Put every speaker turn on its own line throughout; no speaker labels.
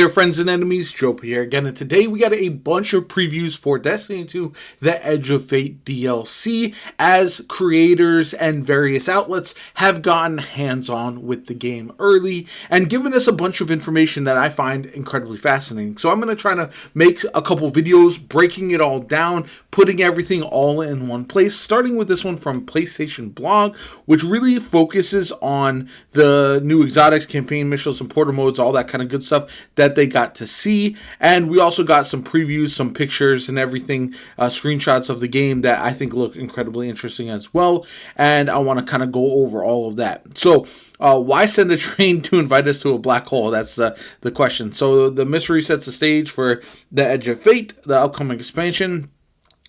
Hey there, friends and enemies, Jopa here again, and today we got a bunch of previews for Destiny 2, The Edge of Fate DLC, as creators and various outlets have gotten hands-on with the game early, and given us a bunch of information that I find incredibly fascinating. So I'm going to try to make a couple videos, breaking it all down, putting everything all in one place, starting with this one from PlayStation Blog, which really focuses on the new exotics, campaign missions, and portal modes, all that kind of good stuff that they got to see. And we also got some previews, some pictures and everything, screenshots of the game that I think look incredibly interesting as well. And I want to kind of go over all of that. So why send a train to invite us to a black hole? That's the question. So the mystery sets the stage for The Edge of Fate, the upcoming expansion.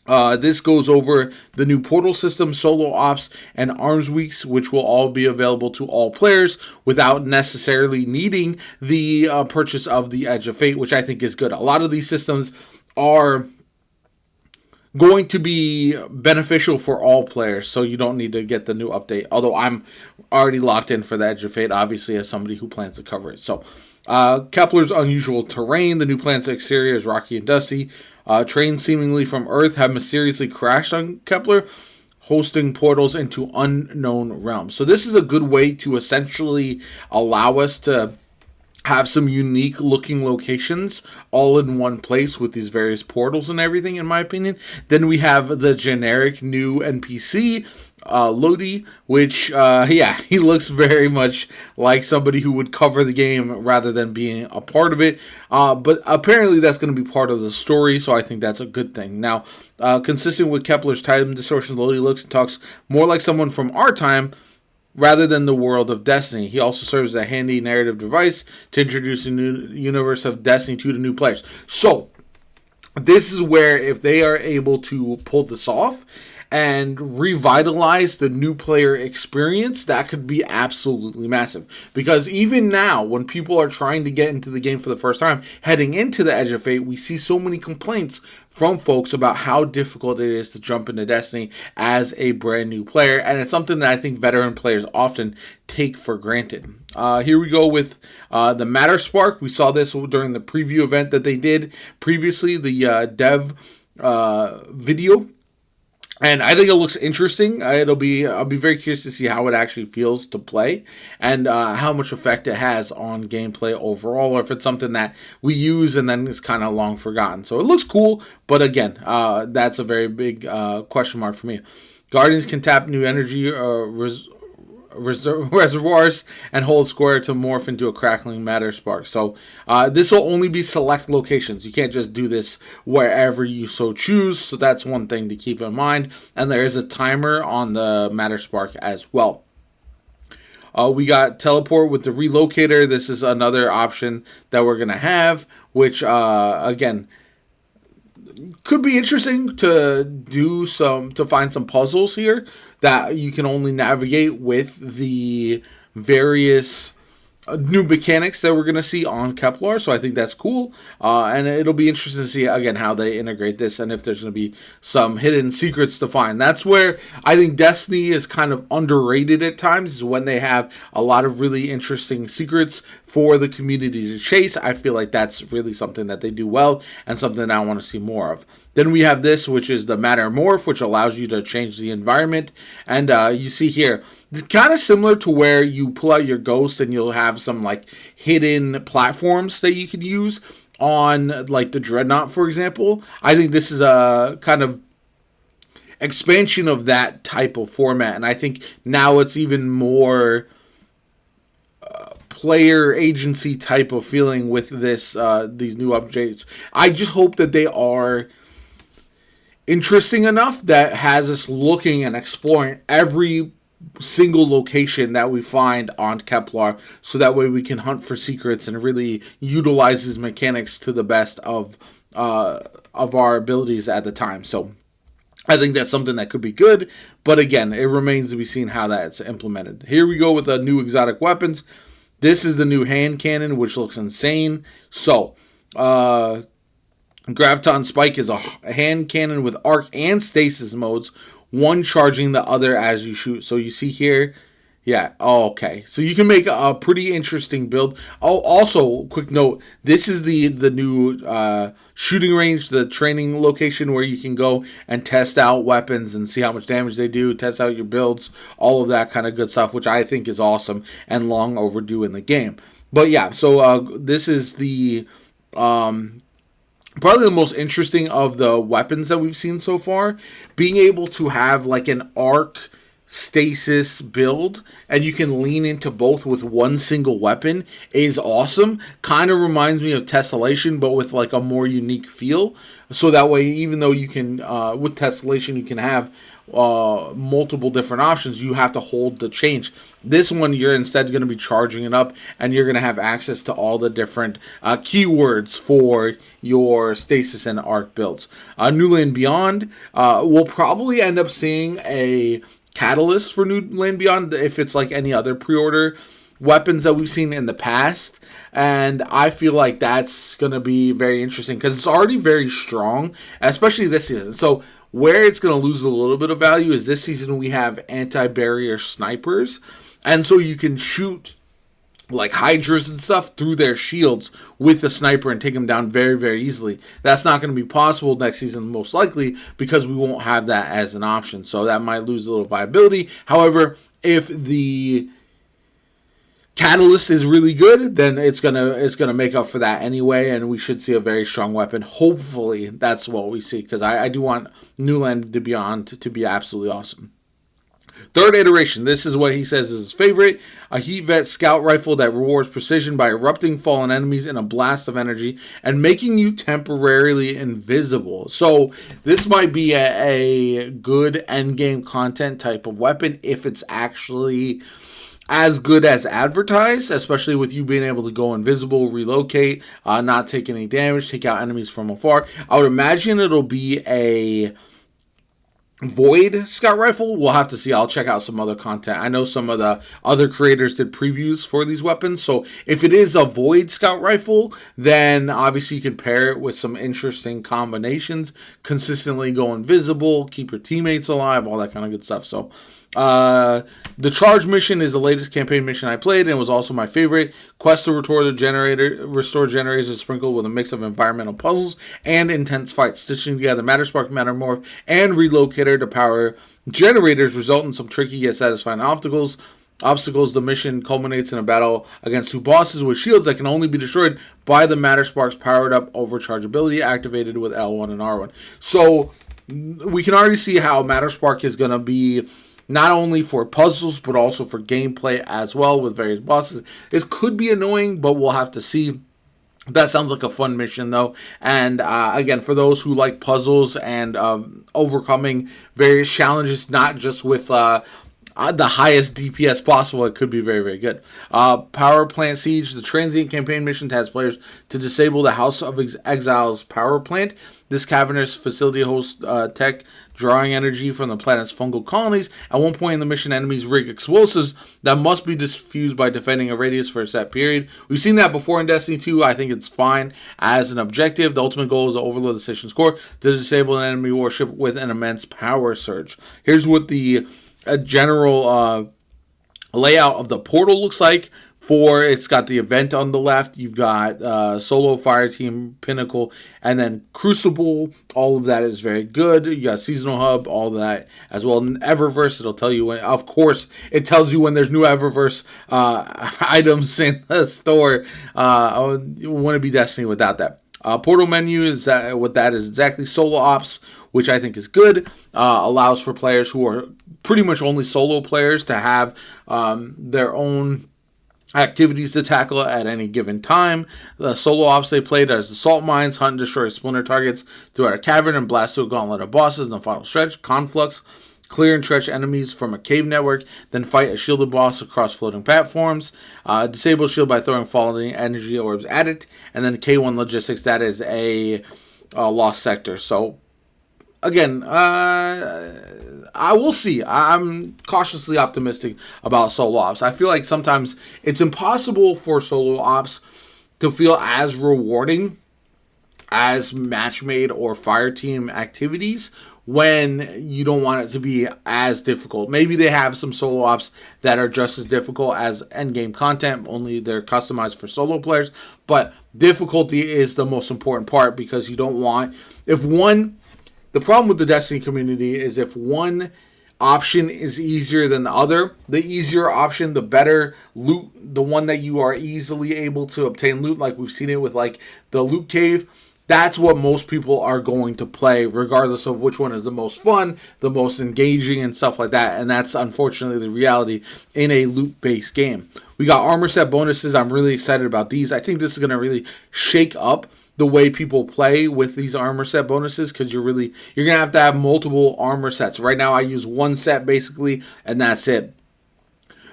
This goes over the new portal system, solo ops, and arms weeks, which will all be available to all players without necessarily needing the purchase of the Edge of Fate, which I think is good. A lot of these systems are going to be beneficial for all players, so you don't need to get the new update, although I'm already locked in for the Edge of Fate, obviously, as somebody who plans to cover it. So Kepler's unusual terrain. The new planet's exterior is rocky and dusty. Trains seemingly from Earth have mysteriously crashed on Kepler, hosting portals into unknown realms. So this is a good way to essentially allow us to have some unique looking locations all in one place with these various portals and everything, in my opinion. Then we have the generic new NPC, Lodi, which, he looks very much like somebody who would cover the game rather than being a part of it. But apparently that's going to be part of the story, so I think that's a good thing. Now, consistent with Kepler's time distortion, Lodi looks and talks more like someone from our time rather than the world of Destiny. He also serves as a handy narrative device to introduce a new universe of Destiny 2 to new players. So, this is where if they are able to pull this off and revitalize the new player experience, that could be absolutely massive. Because even now, when people are trying to get into the game for the first time, heading into the Edge of Fate, we see so many complaints from folks about how difficult it is to jump into Destiny as a brand new player, and it's something that I think veteran players often take for granted. Here we go with the Matter Spark. We saw this during the preview event that they did previously, the dev video. And I think it looks interesting. I'll be very curious to see how it actually feels to play and how much effect it has on gameplay overall, or if it's something that we use and then is kind of long forgotten. So it looks cool, but again, that's a very big question mark for me. Guardians can tap new energy reservoirs and hold square to morph into a crackling matter spark. So this will only be select locations. You can't just do this wherever you so choose. So that's one thing to keep in mind. And there is a timer on the matter spark as well. We got teleport with the relocator. This is another option that we're going to have, which again, could be interesting to find some puzzles here that you can only navigate with the various new mechanics that we're going to see on Kepler. So I think that's cool. And it'll be interesting to see, again, how they integrate this and if there's going to be some hidden secrets to find. That's where I think Destiny is kind of underrated at times, is when they have a lot of really interesting secrets for the community to chase. I feel like that's really something that they do well and something I want to see more of. Then we have this, which is the Matter Morph, which allows you to change the environment. And you see here, it's kind of similar to where you pull out your ghost and you'll have some like hidden platforms that you can use on like the Dreadnought, for example. I think this is a kind of expansion of that type of format. And I think now it's even more player agency type of feeling with this these new updates. I just hope that they are interesting enough that has us looking and exploring every single location that we find on Kepler, so that way we can hunt for secrets and really utilize these mechanics to the best of our abilities at the time. So I think that's something that could be good, but again, it remains to be seen how that's implemented. Here we go with the new exotic weapons. This is the new hand cannon, which looks insane. So, Graviton Spike is a hand cannon with arc and stasis modes, one charging the other as you shoot. So you see here, Yeah. Oh, okay. So you can make a pretty interesting build. Oh, also, quick note: this is the new shooting range, the training location where you can go and test out weapons and see how much damage they do, test out your builds, all of that kind of good stuff, which I think is awesome and long overdue in the game. But yeah, so this is the probably the most interesting of the weapons that we've seen so far. Being able to have like an arc stasis build and you can lean into both with one single weapon is awesome. Kind of reminds me of Tessellation, but with like a more unique feel. So that way, even though you can with Tessellation you can have multiple different options, you have to hold the change. This one you're instead going to be charging it up and you're going to have access to all the different keywords for your stasis and arc builds. New Land Beyond, we'll probably end up seeing a catalyst for New Land Beyond if it's like any other pre-order weapons that we've seen in the past, and I feel like that's going to be very interesting because it's already very strong, especially this season. So where it's going to lose a little bit of value is this season we have anti-barrier snipers, and so you can shoot like hydras and stuff through their shields with the sniper and take them down very, very easily. That's not going to be possible next season, most likely, because we won't have that as an option. So that might lose a little viability. However, if the catalyst is really good, then it's gonna make up for that anyway, and we should see a very strong weapon. Hopefully, that's what we see, because I do want New Land Beyond to be absolutely awesome. Third iteration, this is what he says is his favorite. A Heat Vet scout rifle that rewards precision by erupting fallen enemies in a blast of energy and making you temporarily invisible. So this might be a good endgame content type of weapon if it's actually as good as advertised, especially with you being able to go invisible, relocate, not take any damage, take out enemies from afar. I would imagine it'll be a Void scout rifle. We'll have to see. I'll check out some other content. I know some of the other creators did previews for these weapons, so if it is a Void scout rifle, then obviously you can pair it with some interesting combinations, consistently go invisible, keep your teammates alive, all that kind of good stuff. So the Charge mission is the latest campaign mission I played and was also my favorite. Quest to restore generators is sprinkled with a mix of environmental puzzles and intense fights. Stitching together Matterspark, Mattermorph, and Relocator to power generators result in some tricky yet satisfying obstacles. The mission culminates in a battle against two bosses with shields that can only be destroyed by the Matterspark's powered up overchargeability activated with L1 and R1. So we can already see how Matterspark is going to be not only for puzzles, but also for gameplay as well with various bosses. This could be annoying, but we'll have to see. That sounds like a fun mission, though. And again, for those who like puzzles and overcoming various challenges, not just with the highest DPS possible, it could be very, very good. Power Plant Siege. The transient campaign mission tasks players to disable the House of Exile's power plant. This cavernous facility hosts tech drawing energy from the planet's fungal colonies. At one point in the mission, enemies rig explosives that must be diffused by defending a radius for a set period. We've seen that before in Destiny 2. I think it's fine as an objective. The ultimate goal is to overload the station's core to disable an enemy warship with an immense power surge. Here's what the general layout of the portal looks like. It's got the event on the left. You've got Solo, Fireteam, Pinnacle, and then Crucible. All of that is very good. You got Seasonal Hub, all that as well. And Eververse, it'll tell you when. Of course, it tells you when there's new Eververse items in the store. You wouldn't be Destiny without that. Portal menu is what that is exactly. Solo Ops, which I think is good, allows for players who are pretty much only solo players to have their own activities to tackle at any given time. The solo ops they played as assault mines, hunt and destroy splinter targets throughout a cavern, and blast through a gauntlet of bosses in the final stretch. Conflux, clear and trench enemies from a cave network, then fight a shielded boss across floating platforms. Disable shield by throwing falling energy orbs at it. And then K1 Logistics, that is a lost sector. So again, I will see. I'm cautiously optimistic about solo ops. I feel like sometimes it's impossible for solo ops to feel as rewarding as match made or fire team activities when you don't want it to be as difficult. Maybe they have some solo ops that are just as difficult as endgame content, only they're customized for solo players. But difficulty is the most important part, because you don't want, the problem with the Destiny community is if one option is easier than the other, the easier option, the better loot, the one that you are easily able to obtain loot, like we've seen it with like the loot cave, that's what most people are going to play, regardless of which one is the most fun, the most engaging, and stuff like that. And that's unfortunately the reality in a loot-based game. We got armor set bonuses. I'm really excited about these. I think this is going to really shake up the way people play with these armor set bonuses, because you're going to have multiple armor sets. Right now I use one set basically, and that's it.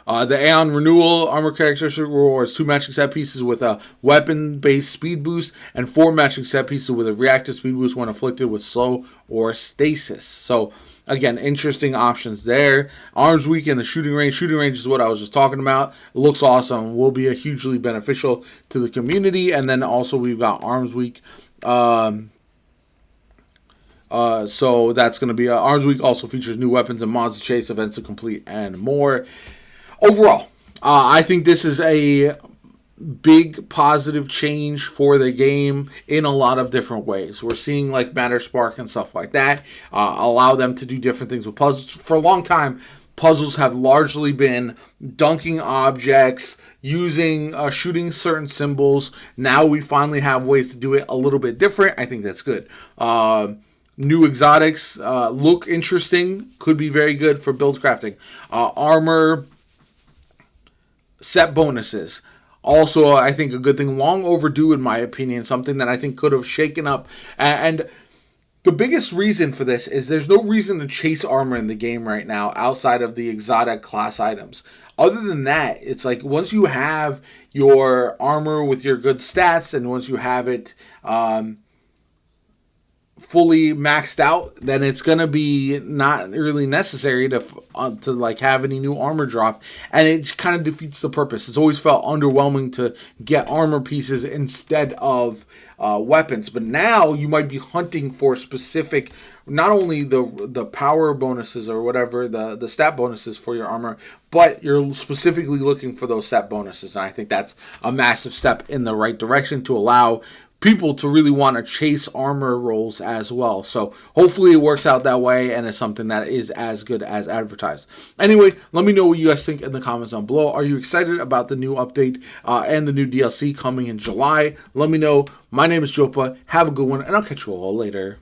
The Aeon Renewal armor characteristic rewards 2 matching set pieces with a weapon-based speed boost and 4 matching set pieces with a reactive speed boost when afflicted with slow or stasis. So, again, interesting options there. Arms weak and the shooting range. Shooting range is what I was just talking about. It looks awesome. Will be hugely beneficial to the community. And then also we've got arms weak. So that's going to be Arms Week also features new weapons and mods to chase, events to complete, and more. Overall, I think this is a big positive change for the game in a lot of different ways. We're seeing like Matter Spark and stuff like that allow them to do different things with puzzles. For a long time, puzzles have largely been dunking objects, using shooting certain symbols. Now we finally have ways to do it a little bit different. I think that's good. New exotics look interesting, could be very good for build crafting. Armor set bonuses, also I think a good thing, long overdue in my opinion, something that I think could have shaken up. And the biggest reason for this is there's no reason to chase armor in the game right now outside of the exotic class items. Other than that, it's like once you have your armor with your good stats, and once you have it fully maxed out, then it's gonna be not really necessary to like have any new armor drop, and it kind of defeats the purpose. It's always felt underwhelming to get armor pieces instead of weapons, but now you might be hunting for specific, not only the power bonuses or whatever, the stat bonuses for your armor, but you're specifically looking for those stat bonuses, and I think that's a massive step in the right direction to allow people to really want to chase armor rolls as well. So hopefully it works out that way and it's something that is as good as advertised. Anyway, let me know what you guys think in the comments down below. Are you excited about the new update and the new DLC coming in July? Let me know. My name is Jopa. Have a good one, and I'll catch you all later.